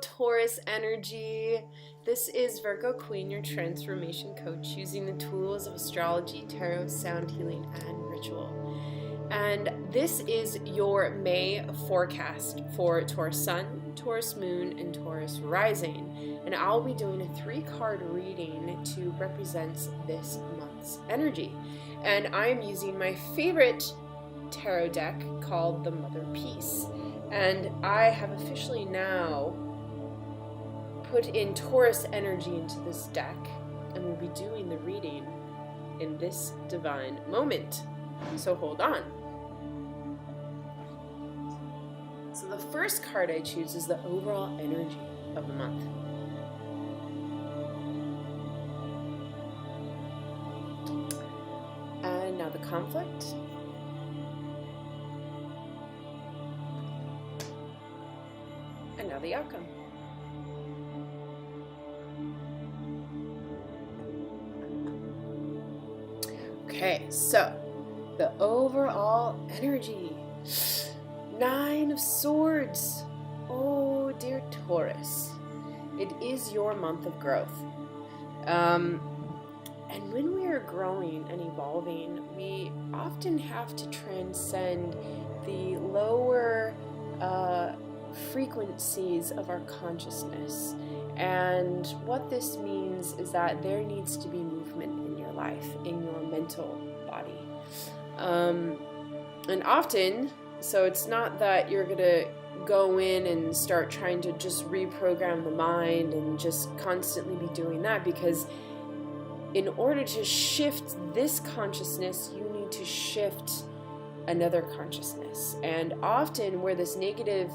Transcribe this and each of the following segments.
Taurus energy. This is Virgo Queen, your transformation coach, using the tools of astrology, tarot, sound healing, and ritual. And this is your May forecast for Taurus Sun, Taurus Moon, and Taurus Rising. And I'll be doing a 3-card reading to represent this month's energy. And I'm using my favorite tarot deck called the Mother Peace. And I have officially now put in Taurus energy into this deck, and we'll be doing the reading in this divine moment. So hold on. So the first card I choose is the overall energy of the month. And now the conflict. And now the outcome. Okay, so the overall energy. 9 of Swords. Oh, dear Taurus. It is your month of growth. And when we are growing and evolving, we often have to transcend the lower frequencies of our consciousness. And what this means is that there needs to be movement in your life, in your mental body. And often, so it's not that you're going to go in and start trying to just reprogram the mind and just constantly be doing that, because in order to shift this consciousness, you need to shift another consciousness. And often where this negative,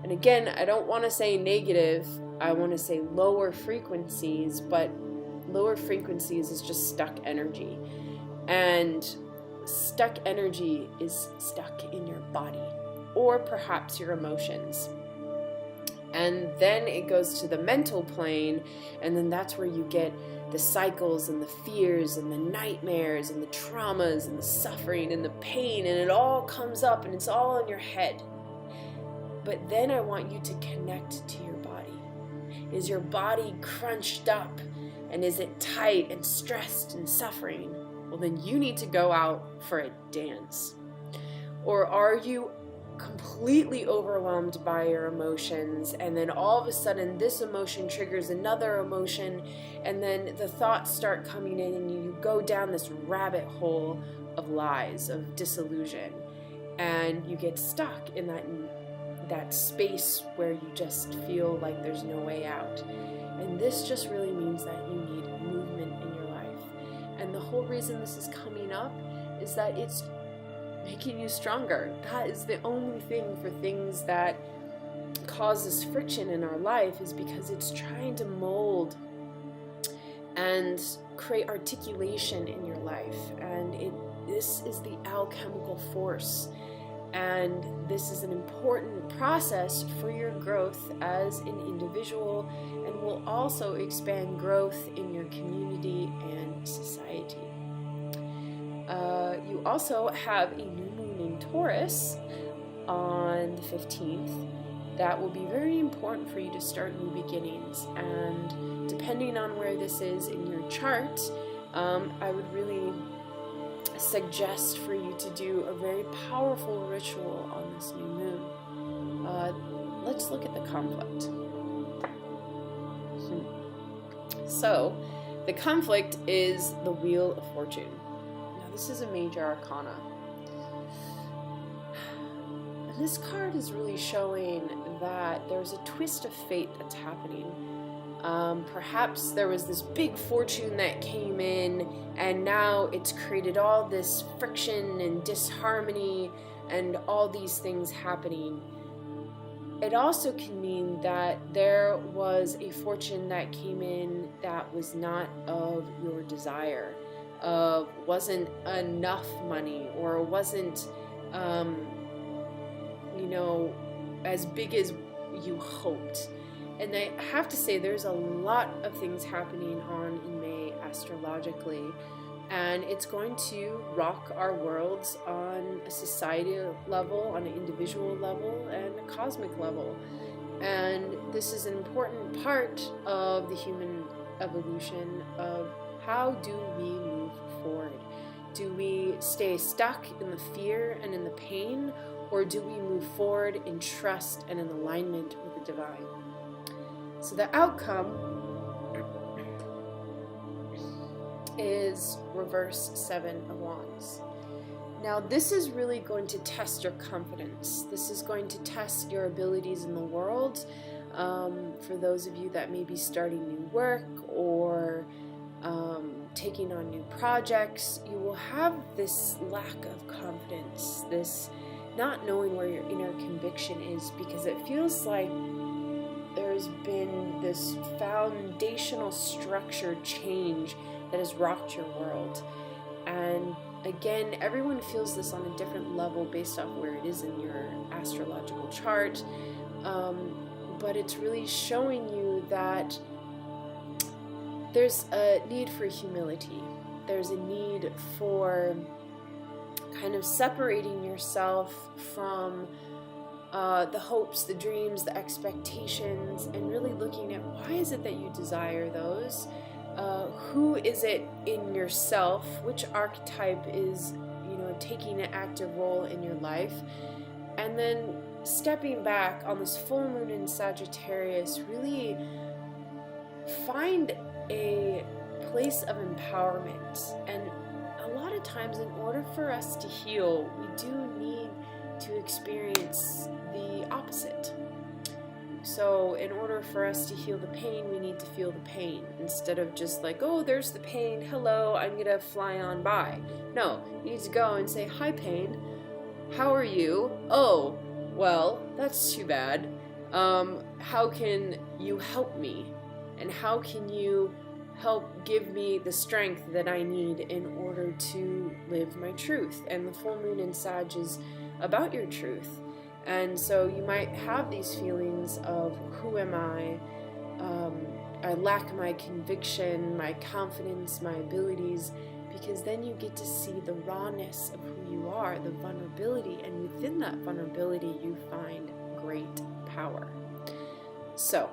and again, I don't want to say negative, I want to say lower frequencies, but lower frequencies is just stuck energy. And stuck energy is stuck in your body, or perhaps your emotions. And then it goes to the mental plane, and then that's where you get the cycles and the fears and the nightmares and the traumas and the suffering and the pain, and it all comes up and it's all in your head. But then I want you to connect to your body. Is your body crunched up, and is it tight and stressed and suffering? Well, then you need to go out for a dance. Or are you completely overwhelmed by your emotions, and then all of a sudden this emotion triggers another emotion, and then the thoughts start coming in, and you go down this rabbit hole of lies, of disillusion, and you get stuck in that space where you just feel like there's no way out. And this just really means that you need movement in your life. And the whole reason this is coming up is that it's making you stronger. That is the only thing for things that causes friction in our life, is because it's trying to mold and create articulation in your life. And this is the alchemical force. And this is an important process for your growth as an individual, and will also expand growth in your community and society. You also have a new moon in Taurus on the 15th that will be very important for you to start new beginnings. And depending on where this is in your chart, I would really suggest for you to do a very powerful ritual on this new moon. Let's look at the conflict. So, the conflict is the Wheel of Fortune. Now, this is a major arcana. And this card is really showing that there's a twist of fate that's happening. Perhaps there was this big fortune that came in, and now it's created all this friction and disharmony and all these things happening. It also can mean that there was a fortune that came in that was not of your desire, wasn't enough money, or wasn't, as big as you hoped. And I have to say, there's a lot of things happening on in May astrologically, and it's going to rock our worlds on a societal level, on an individual level, and a cosmic level. And this is an important part of the human evolution of how do we move forward? Do we stay stuck in the fear and in the pain, or do we move forward in trust and in alignment with the divine? So the outcome is reverse 7 of Wands. Now this is really going to test your confidence. This is going to test your abilities in the world. For those of you that may be starting new work or taking on new projects, you will have this lack of confidence, this not knowing where your inner conviction is, because it feels like there's been this foundational structure change that has rocked your world. And again, everyone feels this on a different level based off where it is in your astrological chart, but it's really showing you that there's a need for humility. There's a need for kind of separating yourself from the hopes, the dreams, the expectations, and really looking at why is it that you desire those? Who is it in yourself? Which archetype is, taking an active role in your life? And then stepping back on this full moon in Sagittarius, really find a place of empowerment. And a lot of times, in order for us to heal, we do need to experience the opposite. So in order for us to heal the pain, we need to feel the pain, instead of just like, oh, there's the pain, hello, I'm gonna fly on by. No, you need to go and say, hi pain, how are you? Oh, well, that's too bad. How can you help me? And how can you help give me the strength that I need in order to live my truth? And the full moon in Sag is about your truth. And so you might have these feelings of, who am I? I lack my conviction, my confidence, my abilities, because then you get to see the rawness of who you are, the vulnerability, and within that vulnerability you find great power. So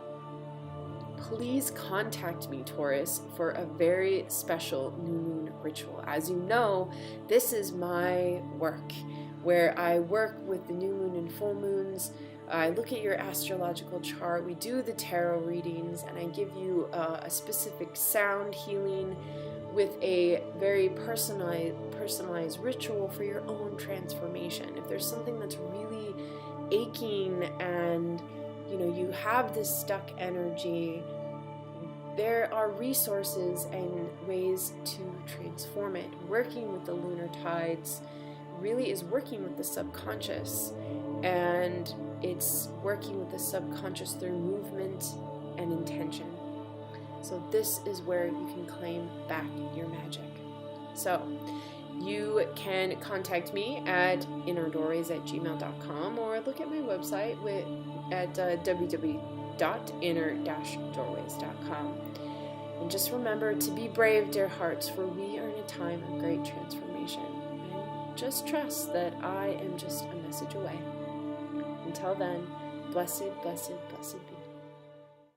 please contact me, Taurus, for a very special new moon ritual. As you know, this is my work, where I work with the new moon and full moons. I look at your astrological chart, we do the tarot readings, and I give you a specific sound healing with a very personalized ritual for your own transformation. If there's something that's really aching and you have this stuck energy, there are resources and ways to transform it. Working with the lunar tides really is working with the subconscious, and it's working with the subconscious through movement and intention. So this is where you can claim back your magic. So you can contact me at innerdoorways@gmail.com, or look at my website at www.inner-doorways.com. And just remember to be brave, dear hearts, for we are in a time of great transformation. And just trust that I am just a message away. Until then, blessed, blessed, blessed be.